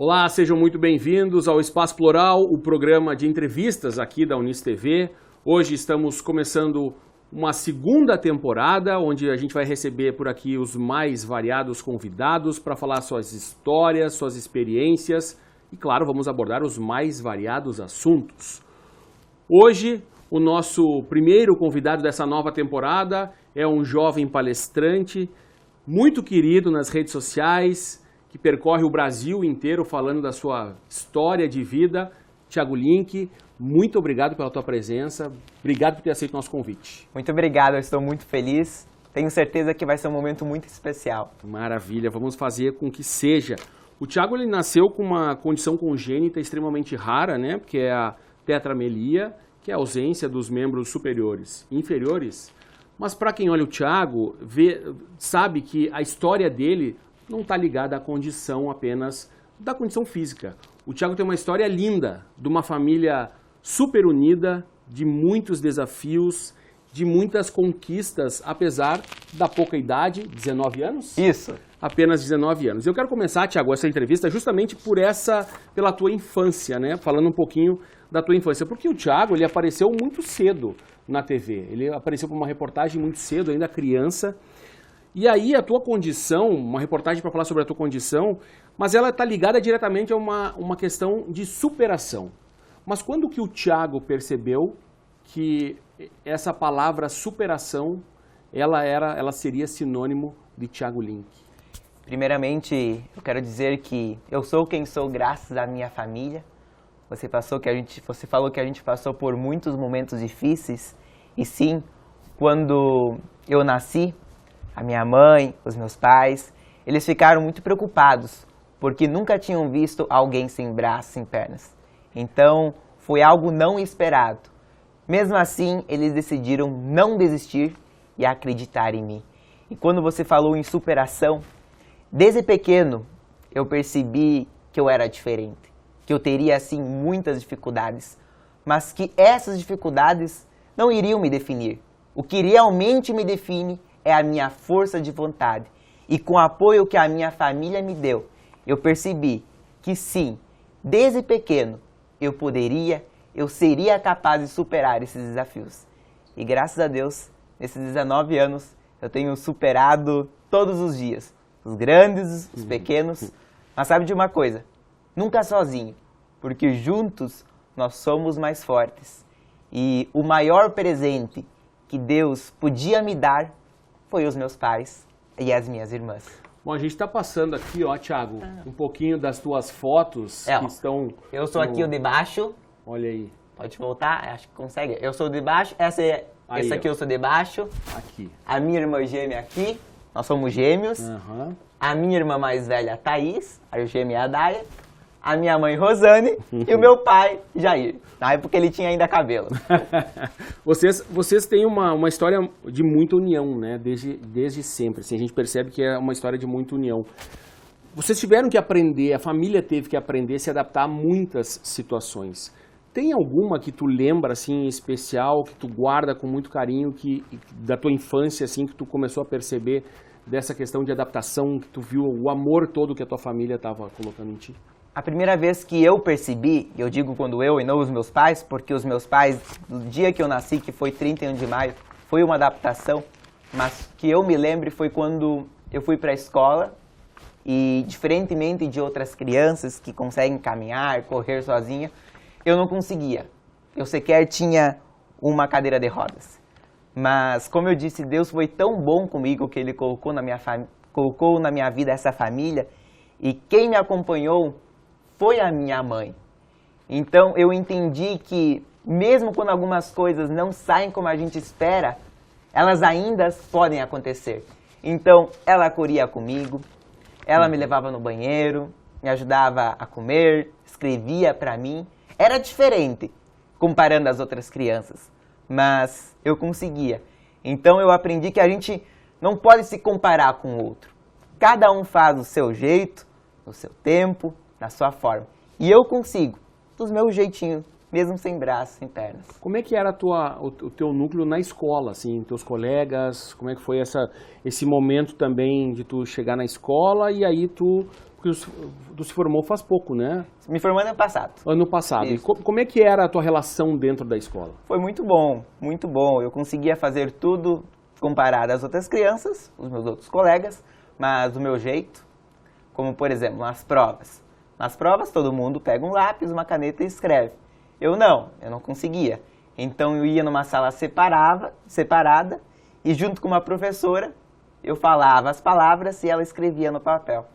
Olá, sejam muito bem-vindos ao Espaço Plural, o programa de entrevistas aqui da Unis TV. Hoje estamos começando uma segunda temporada, onde a gente vai receber por aqui os mais variados convidados para falar suas histórias, suas experiências e, claro, vamos abordar os mais variados assuntos. Hoje, o nosso primeiro convidado dessa nova temporada é um jovem palestrante, muito querido nas redes sociais, que percorre o Brasil inteiro falando da sua história de vida. Thiago Link, muito obrigado pela tua presença, obrigado por ter aceito o nosso convite. Muito obrigado, eu estou muito feliz, tenho certeza que vai ser um momento muito especial. Maravilha, vamos fazer com que seja. O Thiago ele nasceu com uma condição congênita extremamente rara, né? Que é a tetramelia, que é a ausência dos membros superiores e inferiores. Mas para quem olha o Thiago, sabe que a história dele não está ligada à condição apenas da condição física. O Thiago tem uma história linda, de uma família super unida, de muitos desafios, de muitas conquistas, apesar da pouca idade, 19 anos? Isso. Apenas 19 anos. Eu quero começar, Thiago, essa entrevista justamente pela tua infância, né? Falando um pouquinho da tua infância. Porque o Thiago, ele apareceu muito cedo na TV. Ele apareceu por uma reportagem muito cedo, ainda criança. E aí a tua condição, uma reportagem para falar sobre a tua condição, mas ela está ligada diretamente a uma questão de superação. Mas quando que o Thiago percebeu que essa palavra superação, ela seria sinônimo de Thiago Link? Primeiramente, eu quero dizer que eu sou quem sou graças à minha família. Você falou que a gente passou por muitos momentos difíceis. E sim, quando eu nasci, a minha mãe, os meus pais, eles ficaram muito preocupados, porque nunca tinham visto alguém sem braços, sem pernas. Então, foi algo não esperado. Mesmo assim, eles decidiram não desistir e acreditar em mim. E quando você falou em superação, desde pequeno eu percebi que eu era diferente, que eu teria, assim, muitas dificuldades, mas que essas dificuldades não iriam me definir. O que realmente me define é a minha força de vontade. E com o apoio que a minha família me deu, eu percebi que sim, desde pequeno, eu seria capaz de superar esses desafios. E graças a Deus, nesses 19 anos, eu tenho superado todos os dias. Os grandes, os pequenos. Mas sabe de uma coisa? Nunca sozinho, porque juntos nós somos mais fortes. E o maior presente que Deus podia me dar foi os meus pais e as minhas irmãs. Bom, a gente está passando aqui, ó, Thiago, um pouquinho das tuas fotos que estão... Eu sou aqui o de baixo. Olha aí. Pode voltar? Acho que consegue. Eu sou de baixo. Essa aqui eu sou de baixo. Aqui. A minha irmã gêmea aqui. Nós somos gêmeos. A minha irmã mais velha, a Thaís. A gêmea é a Daia. A minha mãe, Rosane, e o meu pai, Jair. Na época ele tinha ainda cabelo. Vocês têm uma história de muita união, né? Desde sempre. Assim, a gente percebe que é uma história de muita união. Vocês tiveram que aprender, a família teve que aprender a se adaptar a muitas situações. Tem alguma que tu lembra, assim, em especial, que tu guarda com muito carinho, da tua infância, assim, que tu começou a perceber dessa questão de adaptação, que tu viu o amor todo que a tua família estava colocando em ti? A primeira vez que eu percebi, eu digo quando eu e não os meus pais, porque os meus pais, no dia que eu nasci, que foi 31 de maio, foi uma adaptação, mas que eu me lembre foi quando eu fui para a escola e, diferentemente de outras crianças que conseguem caminhar, correr sozinha, eu não conseguia. Eu sequer tinha uma cadeira de rodas. Mas, como eu disse, Deus foi tão bom comigo que Ele colocou na minha vida essa família, e quem me acompanhou foi a minha mãe. Então eu entendi que mesmo quando algumas coisas não saem como a gente espera, elas ainda podem acontecer. Então ela corria comigo, ela me levava no banheiro, me ajudava a comer, escrevia para mim. Era diferente comparando as outras crianças, mas eu conseguia. Então eu aprendi que a gente não pode se comparar com o outro. Cada um faz o seu jeito, no seu tempo, na sua forma. E eu consigo, do meu jeitinho, mesmo sem braços, sem pernas. Como é que era o teu núcleo na escola, assim, teus colegas? Como é que foi esse momento também de tu chegar na escola e aí porque porque tu se formou faz pouco, né? Me formando ano passado. Ano passado. Isso. E como é que era a tua relação dentro da escola? Foi muito bom, muito bom. Eu conseguia fazer tudo comparado às outras crianças, os meus outros colegas, mas do meu jeito, como por exemplo, nas provas. Nas provas todo mundo pega um lápis, uma caneta e escreve. Eu não conseguia. Então eu ia numa sala separada e junto com uma professora eu falava as palavras e ela escrevia no papel.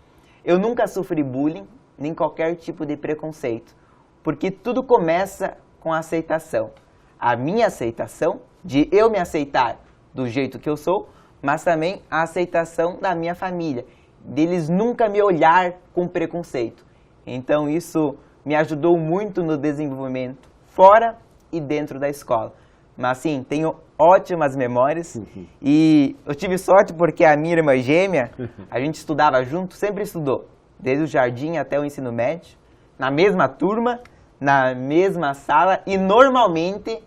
Eu nunca sofri bullying, nem qualquer tipo de preconceito, porque tudo começa com a aceitação. A minha aceitação, de eu me aceitar do jeito que eu sou, mas também a aceitação da minha família, deles nunca me olhar com preconceito. Então isso me ajudou muito no desenvolvimento fora e dentro da escola. Mas sim, tenho ótimas memórias e eu tive sorte porque a minha irmã gêmea, a gente estudava junto, sempre estudou, desde o jardim até o ensino médio, na mesma turma, na mesma sala e normalmente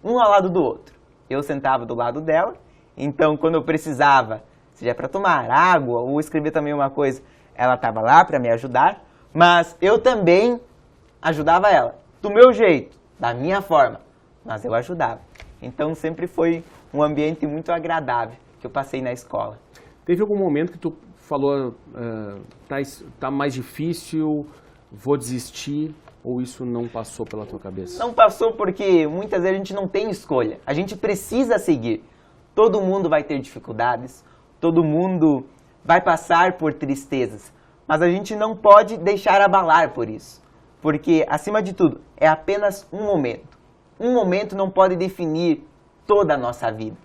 um ao lado do outro. Eu sentava do lado dela, então quando eu precisava, seja para tomar água ou escrever também uma coisa, ela estava lá para me ajudar, mas eu também ajudava ela, do meu jeito, da minha forma, mas eu ajudava. Então sempre foi um ambiente muito agradável que eu passei na escola. Teve algum momento que tu falou, tá mais difícil, vou desistir, ou isso não passou pela tua cabeça? Não passou porque muitas vezes a gente não tem escolha, a gente precisa seguir. Todo mundo vai ter dificuldades, todo mundo vai passar por tristezas, mas a gente não pode deixar abalar por isso, porque acima de tudo é apenas um momento. Um momento não pode definir toda a nossa vida.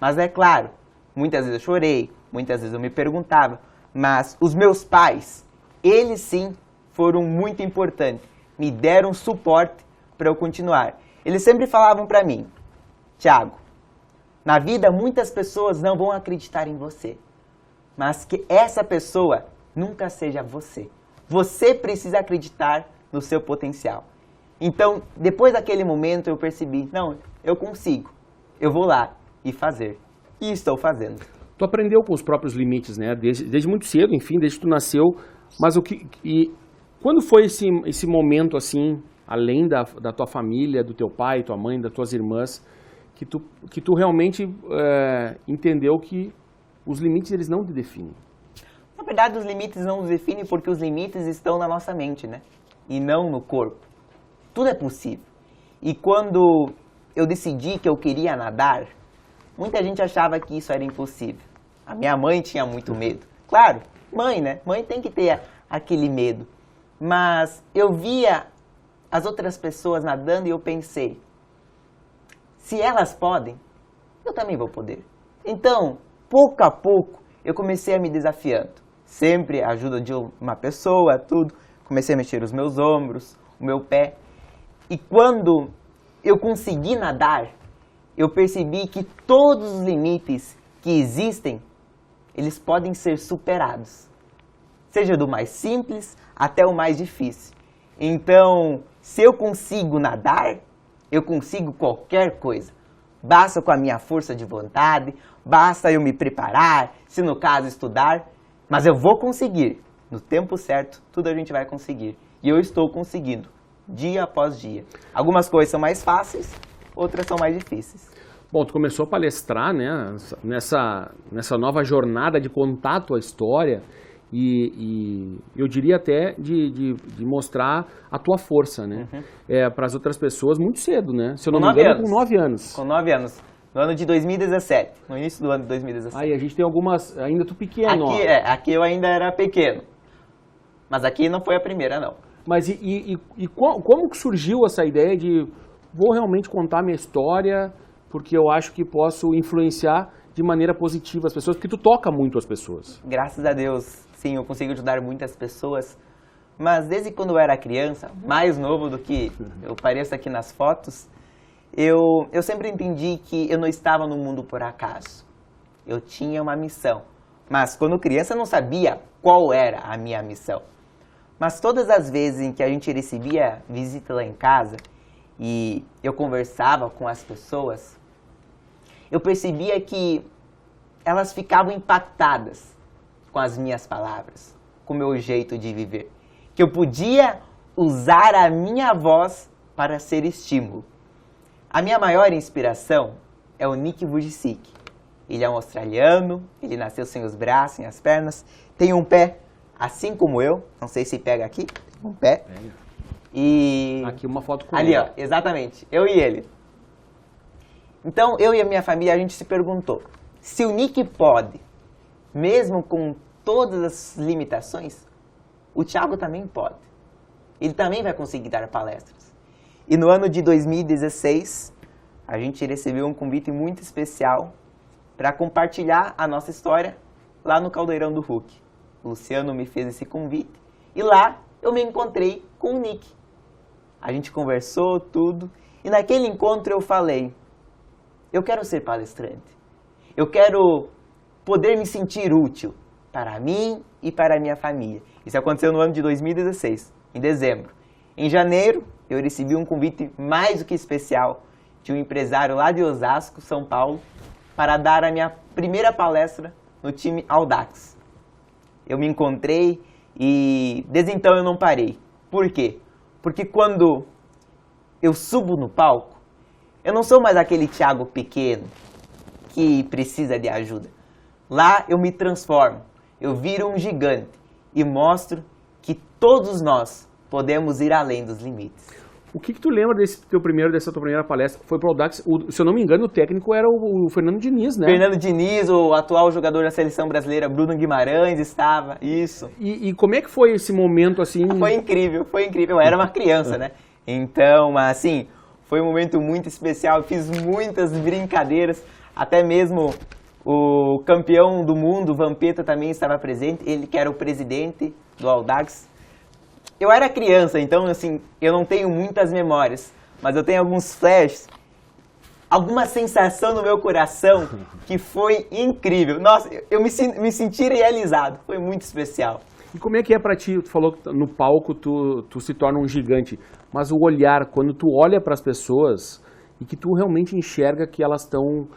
Mas é claro, muitas vezes eu chorei, muitas vezes eu me perguntava, mas os meus pais, eles sim foram muito importantes, me deram suporte para eu continuar. Eles sempre falavam para mim, Thiago, na vida muitas pessoas não vão acreditar em você, mas que essa pessoa nunca seja você. Você precisa acreditar no seu potencial. Então, depois daquele momento eu percebi, não, eu consigo, eu vou lá e fazer. E estou fazendo. Tu aprendeu com os próprios limites, né? Desde muito cedo, enfim, desde que tu nasceu. Mas quando foi esse momento, assim, além da tua família, do teu pai, tua mãe, das tuas irmãs, que tu realmente entendeu que os limites, eles não te definem? Na verdade, os limites não nos definem porque os limites estão na nossa mente, né? E não no corpo. Tudo é possível. E quando eu decidi que eu queria nadar, muita gente achava que isso era impossível. A minha mãe tinha muito medo. Claro, mãe, né? Mãe tem que ter aquele medo. Mas eu via as outras pessoas nadando e eu pensei, se elas podem, eu também vou poder. Então, pouco a pouco, eu comecei a me desafiando. Sempre a ajuda de uma pessoa, tudo. Comecei a mexer os meus ombros, o meu pé. E quando eu consegui nadar, eu percebi que todos os limites que existem, eles podem ser superados. Seja do mais simples até o mais difícil. Então, se eu consigo nadar, eu consigo qualquer coisa. Basta com a minha força de vontade, basta eu me preparar, se no caso estudar, mas eu vou conseguir. No tempo certo, tudo a gente vai conseguir. E eu estou conseguindo. Dia após dia. Algumas coisas são mais fáceis, outras são mais difíceis. Bom, tu começou a palestrar, né, nessa nova jornada de contato à história e eu diria até de mostrar a tua força, né, para as outras pessoas muito cedo, né? Se eu não me engano, com 9 anos. Com 9 anos. No ano de 2017, no início do ano de 2017. Aí a gente tem algumas, ainda tu pequeno. Aqui eu ainda era pequeno, mas aqui não foi a primeira, não. Mas como que surgiu essa ideia de vou realmente contar minha história porque eu acho que posso influenciar de maneira positiva as pessoas, porque tu toca muito as pessoas. Graças a Deus, sim, eu consigo ajudar muitas pessoas, mas desde quando eu era criança, mais novo do que eu pareço aqui nas fotos, eu sempre entendi que eu não estava no mundo por acaso. Eu tinha uma missão, mas quando criança eu não sabia qual era a minha missão. Mas todas as vezes em que a gente recebia visita lá em casa e eu conversava com as pessoas, eu percebia que elas ficavam impactadas com as minhas palavras, com o meu jeito de viver. Que eu podia usar a minha voz para ser estímulo. A minha maior inspiração é o Nick Vujicic. Ele é um australiano, ele nasceu sem os braços, sem as pernas, tem um pé assim como eu, não sei se pega aqui, um pé. E aqui uma foto com ali, ele. ó, exatamente, eu e ele. Então, eu e a minha família, a gente se perguntou, se o Nick pode, mesmo com todas as limitações, o Thiago também pode. Ele também vai conseguir dar palestras. E no ano de 2016, a gente recebeu um convite muito especial para compartilhar a nossa história lá no Caldeirão do Hulk. O Luciano me fez esse convite e lá eu me encontrei com o Nick. A gente conversou tudo e naquele encontro eu falei, eu quero ser palestrante. Eu quero poder me sentir útil para mim e para a minha família. Isso aconteceu no ano de 2016, em dezembro. Em janeiro, eu recebi um convite mais do que especial de um empresário lá de Osasco, São Paulo, para dar a minha primeira palestra no time Audax. Eu me encontrei e desde então eu não parei. Por quê? Porque quando eu subo no palco, eu não sou mais aquele Thiago pequeno que precisa de ajuda. Lá eu me transformo, eu viro um gigante e mostro que todos nós podemos ir além dos limites. O que tu lembra dessa tua primeira palestra? Foi pro Audax, se eu não me engano, o técnico era o Fernando Diniz, né? Fernando Diniz, o atual jogador da seleção brasileira, Bruno Guimarães, estava, isso. E como é que foi esse momento, assim? Foi incrível, foi incrível. Eu era uma criança, né? Então, assim, foi um momento muito especial. Eu fiz muitas brincadeiras, até mesmo o campeão do mundo, Vampeta, também estava presente. Ele que era o presidente do Audax. Eu era criança, então, assim, eu não tenho muitas memórias, mas eu tenho alguns flashes, alguma sensação no meu coração que foi incrível. Nossa, eu me senti realizado, foi muito especial. E como é que é pra ti? Tu falou que no palco tu se torna um gigante, mas o olhar, quando tu olha para as pessoas e que tu realmente enxerga que elas estão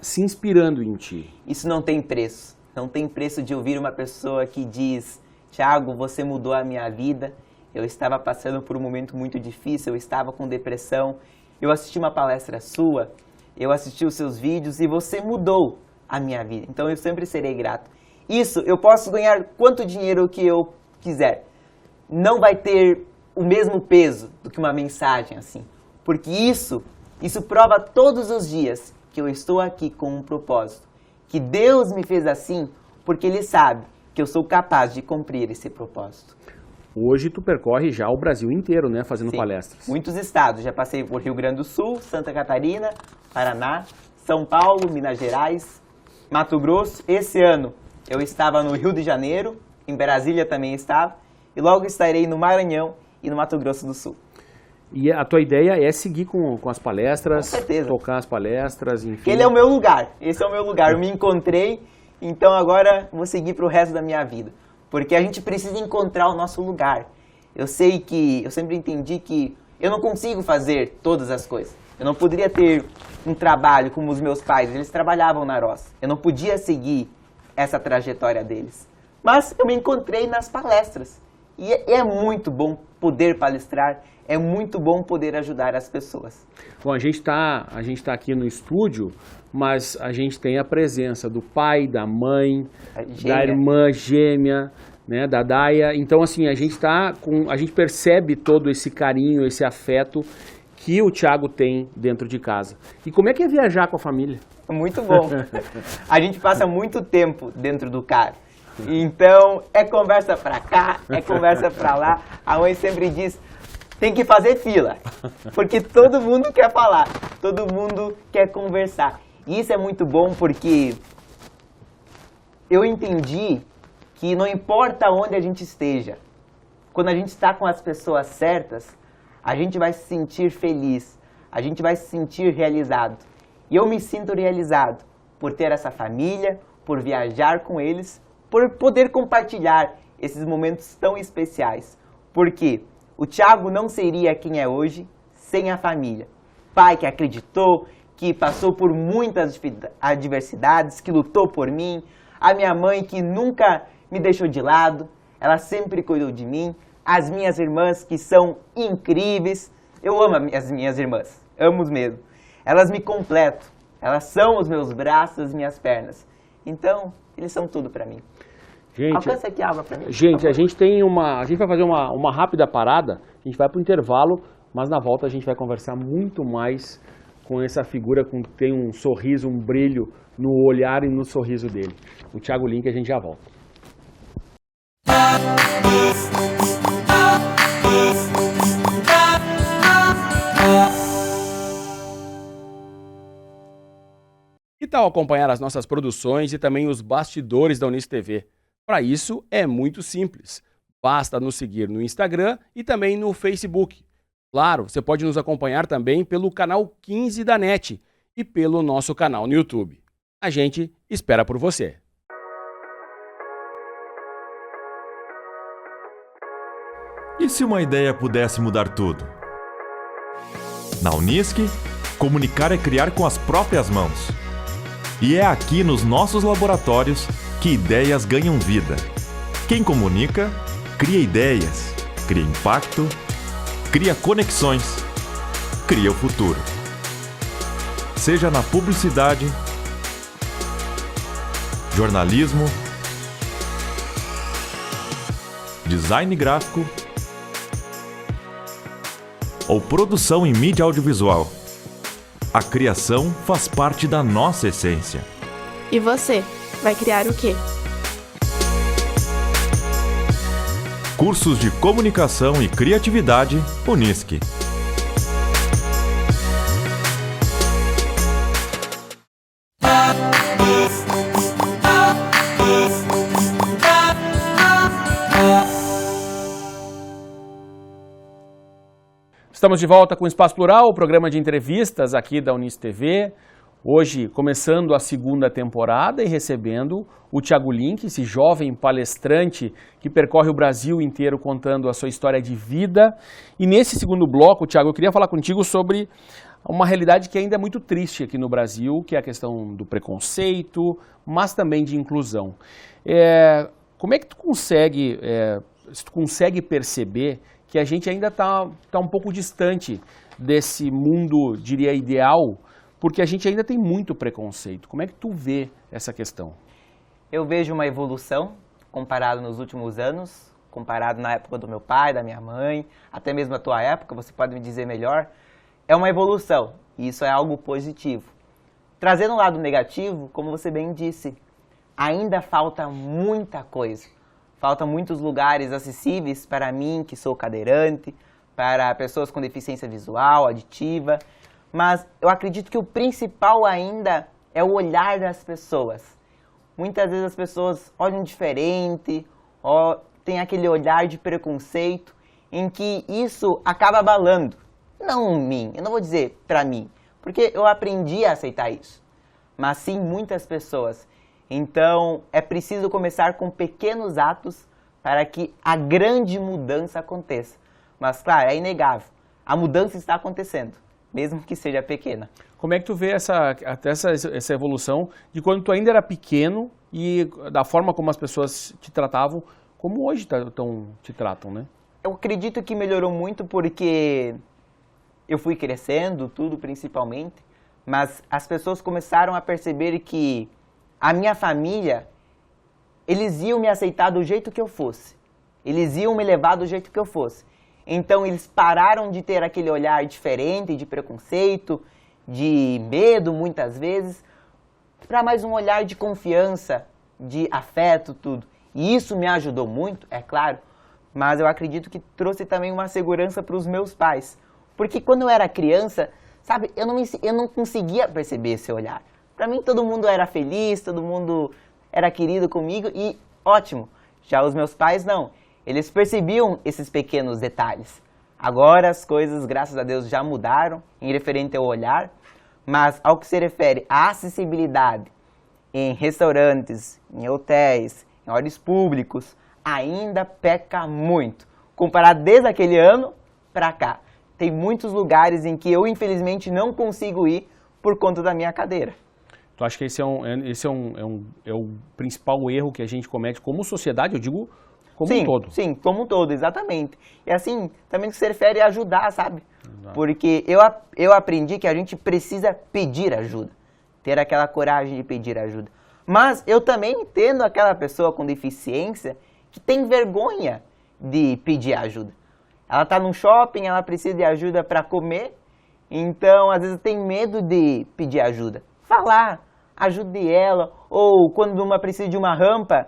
se inspirando em ti. Isso não tem preço. Não tem preço de ouvir uma pessoa que diz, Thiago, você mudou a minha vida, eu estava passando por um momento muito difícil, eu estava com depressão, eu assisti uma palestra sua, eu assisti os seus vídeos e você mudou a minha vida. Então eu sempre serei grato. Isso, eu posso ganhar quanto dinheiro que eu quiser. Não vai ter o mesmo peso do que uma mensagem assim. Porque isso prova todos os dias que eu estou aqui com um propósito. Que Deus me fez assim porque Ele sabe que eu sou capaz de cumprir esse propósito. Hoje tu percorre já o Brasil inteiro, né, fazendo palestras. Muitos estados. Já passei por Rio Grande do Sul, Santa Catarina, Paraná, São Paulo, Minas Gerais, Mato Grosso. Esse ano eu estava no Rio de Janeiro, em Brasília também estava, e logo estarei no Maranhão e no Mato Grosso do Sul. E a tua ideia é seguir com as palestras, Com certeza. Tocar as palestras, enfim. Ele é o meu lugar, esse é o meu lugar. Eu me encontrei, então agora vou seguir para o resto da minha vida. Porque a gente precisa encontrar o nosso lugar. Eu sempre entendi que eu não consigo fazer todas as coisas. Eu não poderia ter um trabalho como os meus pais, eles trabalhavam na roça. Eu não podia seguir essa trajetória deles. Mas eu me encontrei nas palestras. E é muito bom poder palestrar, é muito bom poder ajudar as pessoas. Bom, a gente tá aqui no estúdio, mas a gente tem a presença do pai, da mãe, da irmã gêmea, né, da Daia. Então, assim, a gente percebe todo esse carinho, esse afeto que o Thiago tem dentro de casa. E como é que é viajar com a família? Muito bom. A gente passa muito tempo dentro do carro. Então, é conversa pra cá, é conversa pra lá. A mãe sempre diz, tem que fazer fila, porque todo mundo quer falar, todo mundo quer conversar. E isso é muito bom porque eu entendi que não importa onde a gente esteja, quando a gente está com as pessoas certas, a gente vai se sentir feliz, a gente vai se sentir realizado. E eu me sinto realizado por ter essa família, por viajar com eles, por poder compartilhar esses momentos tão especiais. Porque o Thiago não seria quem é hoje sem a família. Pai que acreditou, que passou por muitas adversidades, que lutou por mim. A minha mãe que nunca me deixou de lado. ela sempre cuidou de mim. As minhas irmãs, que são incríveis. Eu amo as minhas irmãs, amo mesmo. Elas me completam, elas são os meus braços, as minhas pernas. Então, eles são tudo para mim. Gente, alcança aqui a água para mim. Gente, a gente vai fazer uma rápida parada, a gente vai para o intervalo, mas na volta a gente vai conversar muito mais com essa figura que tem um sorriso, um brilho no olhar e no sorriso dele. O Thiago Link, a gente já volta. Que tal acompanhar as nossas produções e também os bastidores da UniceTV? Para isso é muito simples. Basta nos seguir no Instagram e também no Facebook. Claro, você pode nos acompanhar também pelo canal 15 da NET e pelo nosso canal no YouTube. A gente espera por você. E se uma ideia pudesse mudar tudo? Na Unisc, comunicar é criar com as próprias mãos. E é aqui nos nossos laboratórios que ideias ganham vida. Quem comunica, cria ideias, cria impacto, cria conexões, cria o futuro. Seja na publicidade, jornalismo, design gráfico ou produção em mídia audiovisual. A criação faz parte da nossa essência. E você, vai criar o quê? Cursos de Comunicação e Criatividade, Unisc. Estamos de volta com o Espaço Plural, o programa de entrevistas aqui da UniceTV. Hoje, começando a segunda temporada e recebendo o Thiago Link, esse jovem palestrante que percorre o Brasil inteiro contando a sua história de vida. E nesse segundo bloco, Thiago, eu queria falar contigo sobre uma realidade que ainda é muito triste aqui no Brasil, que é a questão do preconceito, mas também de inclusão. Como é que tu consegue perceber que a gente ainda está um pouco distante desse mundo, diria, ideal, porque a gente ainda tem muito preconceito. Como é que tu vê essa questão? Eu vejo uma evolução comparado nos últimos anos, comparado na época do meu pai, da minha mãe, até mesmo a tua época, você pode me dizer melhor. É uma evolução e isso é algo positivo. Trazendo um lado negativo, como você bem disse, ainda falta muita coisa. Faltam muitos lugares acessíveis para mim, que sou cadeirante, para pessoas com deficiência visual, auditiva. Mas eu acredito que o principal ainda é o olhar das pessoas. Muitas vezes as pessoas olham diferente, tem aquele olhar de preconceito, em que isso acaba abalando. Não em mim, eu não vou dizer para mim, porque eu aprendi a aceitar isso. Mas sim muitas pessoas. Então, é preciso começar com pequenos atos para que a grande mudança aconteça. Mas, claro, é inegável. A mudança está acontecendo, mesmo que seja pequena. Como é que tu vê essa evolução de quando tu ainda era pequeno e da forma como as pessoas te tratavam, como hoje te tratam, né? Eu acredito que melhorou muito porque eu fui crescendo, tudo principalmente, mas as pessoas começaram a perceber que a minha família, eles iam me aceitar do jeito que eu fosse. Eles iam me levar do jeito que eu fosse. Então, eles pararam de ter aquele olhar diferente, de preconceito, de medo, muitas vezes, para mais um olhar de confiança, de afeto, tudo. E isso me ajudou muito, é claro, mas eu acredito que trouxe também uma segurança para os meus pais. Porque quando eu era criança, sabe, eu não conseguia perceber esse olhar. Para mim, todo mundo era feliz, todo mundo era querido comigo e ótimo. Já os meus pais, não. Eles percebiam esses pequenos detalhes. Agora as coisas, graças a Deus, já mudaram em referente ao olhar, mas ao que se refere à acessibilidade em restaurantes, em hotéis, em órgãos públicos, ainda peca muito. Comparado desde aquele ano para cá. Tem muitos lugares em que eu, infelizmente, não consigo ir por conta da minha cadeira. Tu acha que esse é o principal erro que a gente comete como sociedade, eu digo como um todo. Sim, como um todo, exatamente. E assim, também se refere a ajudar, sabe? Exato. Porque eu aprendi que a gente precisa pedir ajuda, ter aquela coragem de pedir ajuda. Mas eu também entendo aquela pessoa com deficiência que tem vergonha de pedir ajuda. Ela está num shopping, ela precisa de ajuda para comer, então às vezes tem medo de pedir ajuda. Falar, ajude ela, ou quando uma precisa de uma rampa,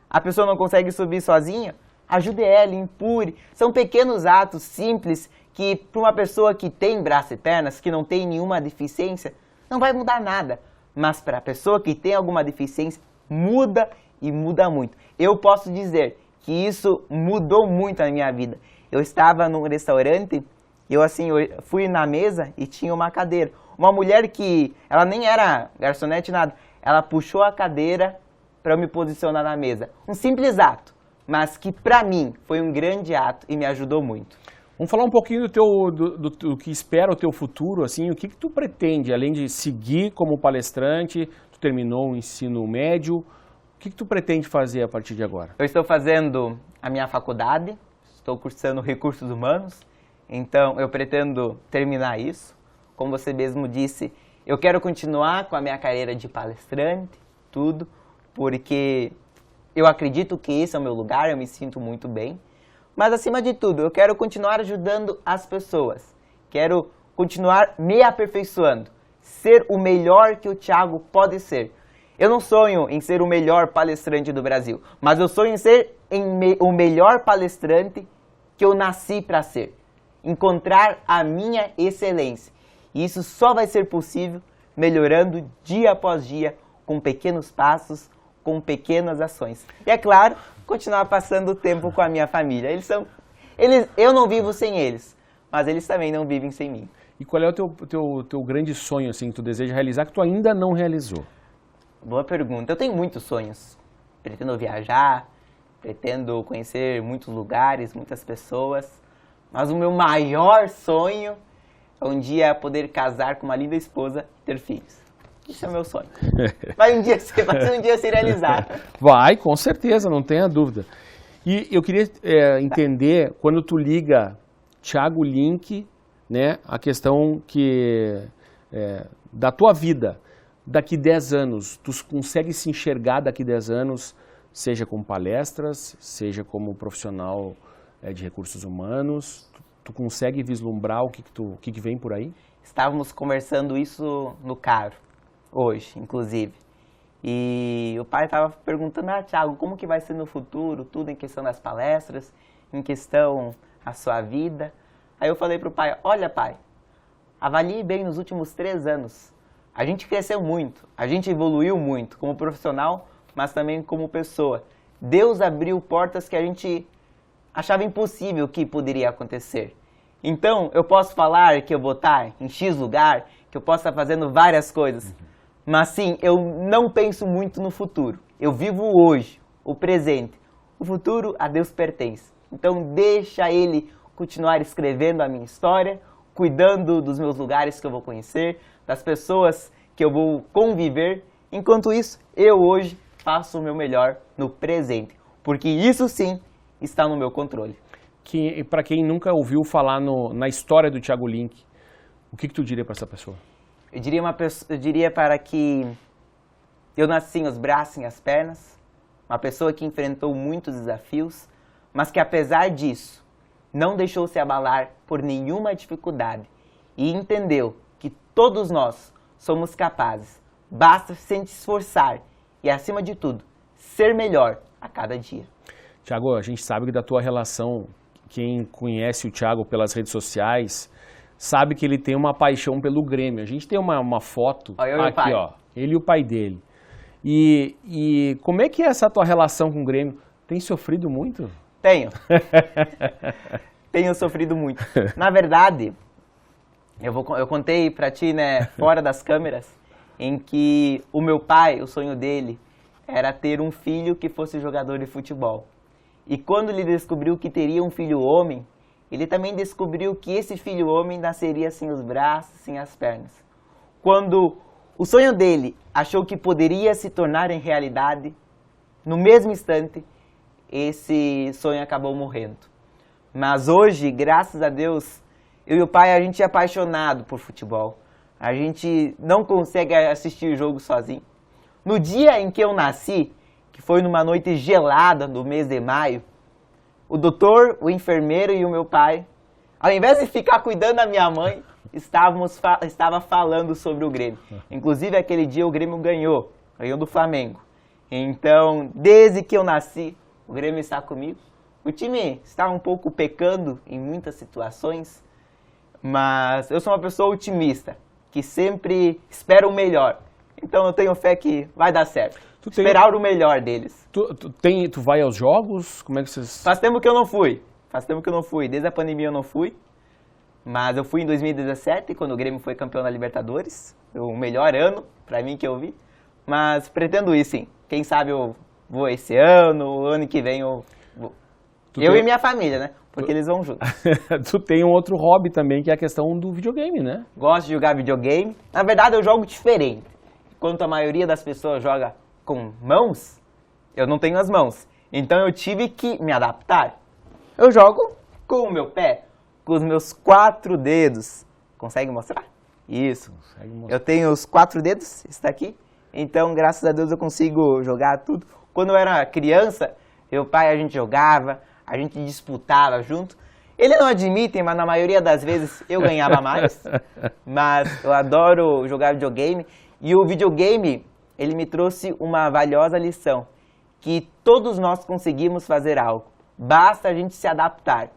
a pessoa não consegue subir sozinha, ajude ela, empurre. São pequenos atos simples que para uma pessoa que tem braços e pernas, que não tem nenhuma deficiência, não vai mudar nada. Mas para a pessoa que tem alguma deficiência, muda e muda muito. Eu posso dizer que isso mudou muito a minha vida. Eu estava num restaurante, eu fui na mesa e tinha uma cadeira. Uma mulher que, ela nem era garçonete, nada. Ela puxou a cadeira para eu me posicionar na mesa. Um simples ato, mas que para mim foi um grande ato e me ajudou muito. Vamos falar um pouquinho do que espera o teu futuro, assim, o que tu pretende, além de seguir como palestrante, tu terminou o ensino médio, o que tu pretende fazer a partir de agora? Eu estou fazendo a minha faculdade, estou cursando recursos humanos, então eu pretendo terminar isso. Como você mesmo disse, eu quero continuar com a minha carreira de palestrante, tudo, porque eu acredito que esse é o meu lugar, eu me sinto muito bem. Mas, acima de tudo, eu quero continuar ajudando as pessoas. Quero continuar me aperfeiçoando. Ser o melhor que o Thiago pode ser. Eu não sonho em ser o melhor palestrante do Brasil, mas eu sonho em ser o melhor palestrante que eu nasci para ser. Encontrar a minha excelência. E isso só vai ser possível melhorando dia após dia, com pequenos passos, com pequenas ações. E, é claro, continuar passando tempo com a minha família. Eu não vivo sem eles, mas eles também não vivem sem mim. E qual é o teu grande sonho, assim, que tu deseja realizar, que tu ainda não realizou? Boa pergunta. Eu tenho muitos sonhos. Pretendo viajar, pretendo conhecer muitos lugares, muitas pessoas, mas o meu maior sonho é um dia poder casar com uma linda esposa e ter filhos. Isso é o meu sonho. Vai um dia se realizar. Vai, com certeza, não tenha dúvida. E eu queria entender, quando tu liga Thiago Link, né, a questão da tua vida, daqui 10 anos, tu consegue se enxergar daqui 10 anos, seja como palestras, seja como profissional de recursos humanos, tu consegue vislumbrar o que vem por aí? Estávamos conversando isso no carro. Hoje, inclusive. E o pai estava perguntando, Thiago, como que vai ser no futuro, tudo em questão das palestras, em questão a sua vida. Aí eu falei para o pai, olha pai, avalie bem nos últimos 3 anos. A gente cresceu muito, a gente evoluiu muito como profissional, mas também como pessoa. Deus abriu portas que a gente achava impossível que poderia acontecer. Então, eu posso falar que eu vou estar em X lugar, que eu posso estar fazendo várias coisas. Mas sim, eu não penso muito no futuro. Eu vivo hoje, o presente. O futuro a Deus pertence. Então deixa Ele continuar escrevendo a minha história, cuidando dos meus lugares que eu vou conhecer, das pessoas que eu vou conviver. Enquanto isso, eu hoje faço o meu melhor no presente. Porque isso sim está no meu controle. Para quem nunca ouviu falar na história do Thiago Link, o que tu diria para essa pessoa? Eu diria para que eu nasci sem os braços e as pernas, uma pessoa que enfrentou muitos desafios, mas que apesar disso, não deixou se abalar por nenhuma dificuldade e entendeu que todos nós somos capazes, basta se esforçar e, acima de tudo, ser melhor a cada dia. Thiago, a gente sabe que da tua relação, quem conhece o Thiago pelas redes sociais, sabe que ele tem uma paixão pelo Grêmio. A gente tem uma foto aqui, ó, ele e o pai dele. E como é que é essa tua relação com o Grêmio? Tem sofrido muito? Tenho. Tenho sofrido muito. Na verdade, eu contei pra ti, né, fora das câmeras, em que o meu pai, o sonho dele, era ter um filho que fosse jogador de futebol. E quando ele descobriu que teria um filho homem, ele também descobriu que esse filho homem nasceria sem os braços, sem as pernas. Quando o sonho dele achou que poderia se tornar em realidade, no mesmo instante, esse sonho acabou morrendo. Mas hoje, graças a Deus, eu e o pai, a gente é apaixonado por futebol. A gente não consegue assistir o jogo sozinho. No dia em que eu nasci, que foi numa noite gelada do mês de maio, o doutor, o enfermeiro e o meu pai, ao invés de ficar cuidando da minha mãe, estava falando sobre o Grêmio. Inclusive, aquele dia o Grêmio ganhou do Flamengo. Então, desde que eu nasci, o Grêmio está comigo. O time está um pouco pecando em muitas situações, mas eu sou uma pessoa otimista, que sempre espera o melhor. Então eu tenho fé que vai dar certo. Esperar o melhor deles. Tu vai aos jogos? Como é que vocês... Faz tempo que eu não fui. Desde a pandemia eu não fui. Mas eu fui em 2017, quando o Grêmio foi campeão da Libertadores. O melhor ano, pra mim, que eu vi. Mas pretendo ir, sim. Quem sabe eu vou esse ano, o ano que vem eu vou. E minha família, né? Porque eles vão juntos. Tu tem um outro hobby também, que é a questão do videogame, né? Gosto de jogar videogame. Na verdade, eu jogo diferente. Enquanto a maioria das pessoas joga com mãos, eu não tenho as mãos. Então eu tive que me adaptar. Eu jogo com o meu pé, com os meus 4 dedos. Consegue mostrar? Isso. Consegue mostrar. Eu tenho os 4 dedos, está aqui. Então, graças a Deus, eu consigo jogar tudo. Quando eu era criança, meu pai, a gente jogava, a gente disputava junto. Ele não admite, mas na maioria das vezes eu ganhava mais. Mas eu adoro jogar videogame. E o videogame, ele me trouxe uma valiosa lição. Que todos nós conseguimos fazer algo. Basta a gente se adaptar.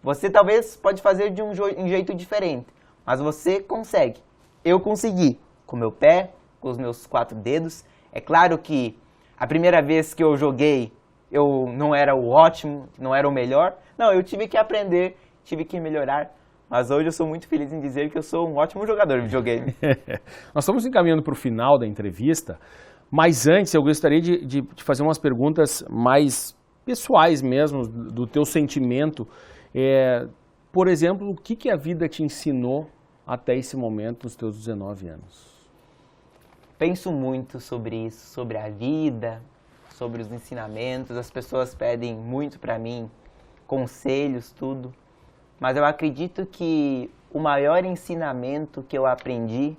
Você talvez pode fazer de um jeito diferente. Mas você consegue. Eu consegui. Com meu pé, com os meus 4 dedos. É claro que a primeira vez que eu joguei, eu não era o ótimo, não era o melhor. Não, eu tive que aprender, tive que melhorar. Mas hoje eu sou muito feliz em dizer que eu sou um ótimo jogador de videogame. Nós estamos encaminhando para o final da entrevista, mas antes eu gostaria de fazer umas perguntas mais pessoais mesmo, do teu sentimento. Por exemplo, o que a vida te ensinou até esse momento, nos teus 19 anos? Penso muito sobre isso, sobre a vida, sobre os ensinamentos. As pessoas pedem muito para mim, conselhos, tudo. Mas eu acredito que o maior ensinamento que eu aprendi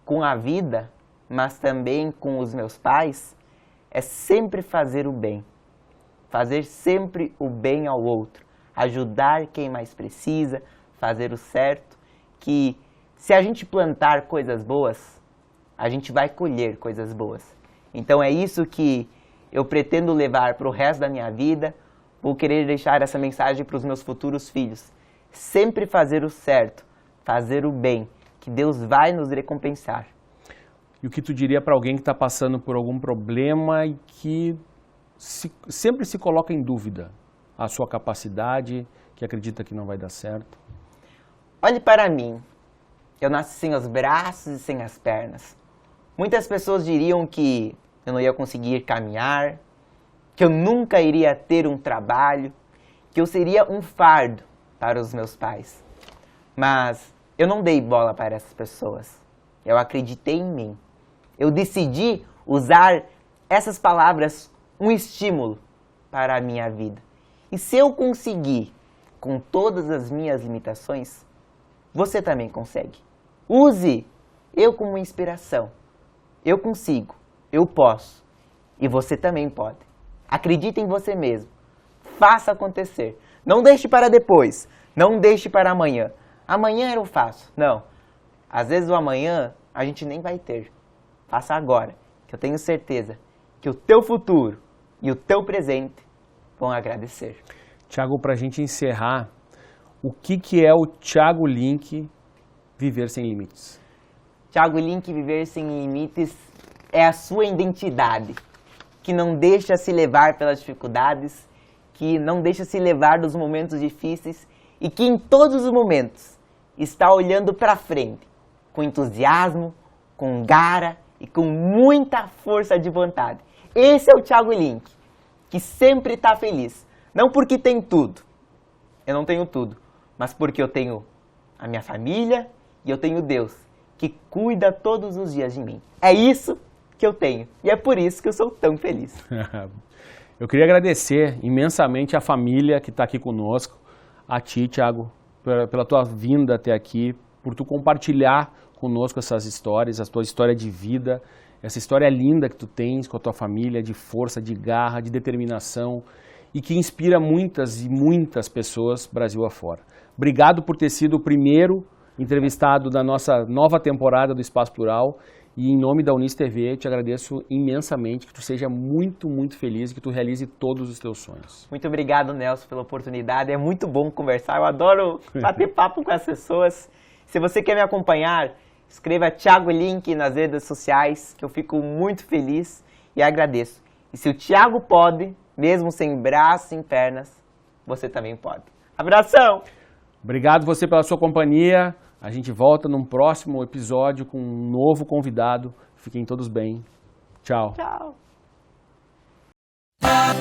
com a vida, mas também com os meus pais, é sempre fazer o bem. Fazer sempre o bem ao outro. Ajudar quem mais precisa, fazer o certo. Que se a gente plantar coisas boas, a gente vai colher coisas boas. Então é isso que eu pretendo levar para o resto da minha vida. Vou querer deixar essa mensagem para os meus futuros filhos. Sempre fazer o certo, fazer o bem, que Deus vai nos recompensar. E o que tu diria para alguém que está passando por algum problema e que sempre se coloca em dúvida a sua capacidade, que acredita que não vai dar certo? Olhe para mim. Eu nasci sem os braços e sem as pernas. Muitas pessoas diriam que eu não ia conseguir caminhar, que eu nunca iria ter um trabalho, que eu seria um fardo para os meus pais. Mas eu não dei bola para essas pessoas. Eu acreditei em mim. Eu decidi usar essas palavras, um estímulo para a minha vida. E se eu conseguir, com todas as minhas limitações, você também consegue. Use eu como inspiração. Eu consigo, eu posso. E você também pode. Acredite em você mesmo. Faça acontecer. Não deixe para depois. Não deixe para amanhã. Amanhã eu faço. Não. Às vezes o amanhã a gente nem vai ter. Faça agora, que eu tenho certeza que o teu futuro e o teu presente vão agradecer. Thiago, para a gente encerrar, o que é o Thiago Link Viver Sem Limites? Thiago Link Viver Sem Limites é a sua identidade, que não deixa se levar pelas dificuldades, que não deixa se levar dos momentos difíceis e que em todos os momentos está olhando para frente, com entusiasmo, com garra e com muita força de vontade. Esse é o Thiago Link, que sempre está feliz. Não porque tem tudo, eu não tenho tudo, mas porque eu tenho a minha família e eu tenho Deus, que cuida todos os dias de mim. É isso que eu tenho e é por isso que eu sou tão feliz. Eu queria agradecer imensamente a família que está aqui conosco, a ti, Thiago, pela tua vinda até aqui, por tu compartilhar conosco essas histórias, a tua história de vida, essa história linda que tu tens com a tua família, de força, de garra, de determinação e que inspira muitas e muitas pessoas Brasil afora. Obrigado por ter sido o primeiro entrevistado da nossa nova temporada do Espaço Plural e em nome da Unis TV te agradeço imensamente, que tu seja muito, muito feliz e que tu realize todos os teus sonhos. Muito obrigado, Nelson, pela oportunidade. É muito bom conversar. Eu adoro bater papo com as pessoas. Se você quer me acompanhar, escreva Thiago Link nas redes sociais, que eu fico muito feliz e agradeço. E se o Thiago pode, mesmo sem braços e pernas, você também pode. Abração! Obrigado você pela sua companhia. A gente volta num próximo episódio com um novo convidado. Fiquem todos bem. Tchau. Tchau. Ah,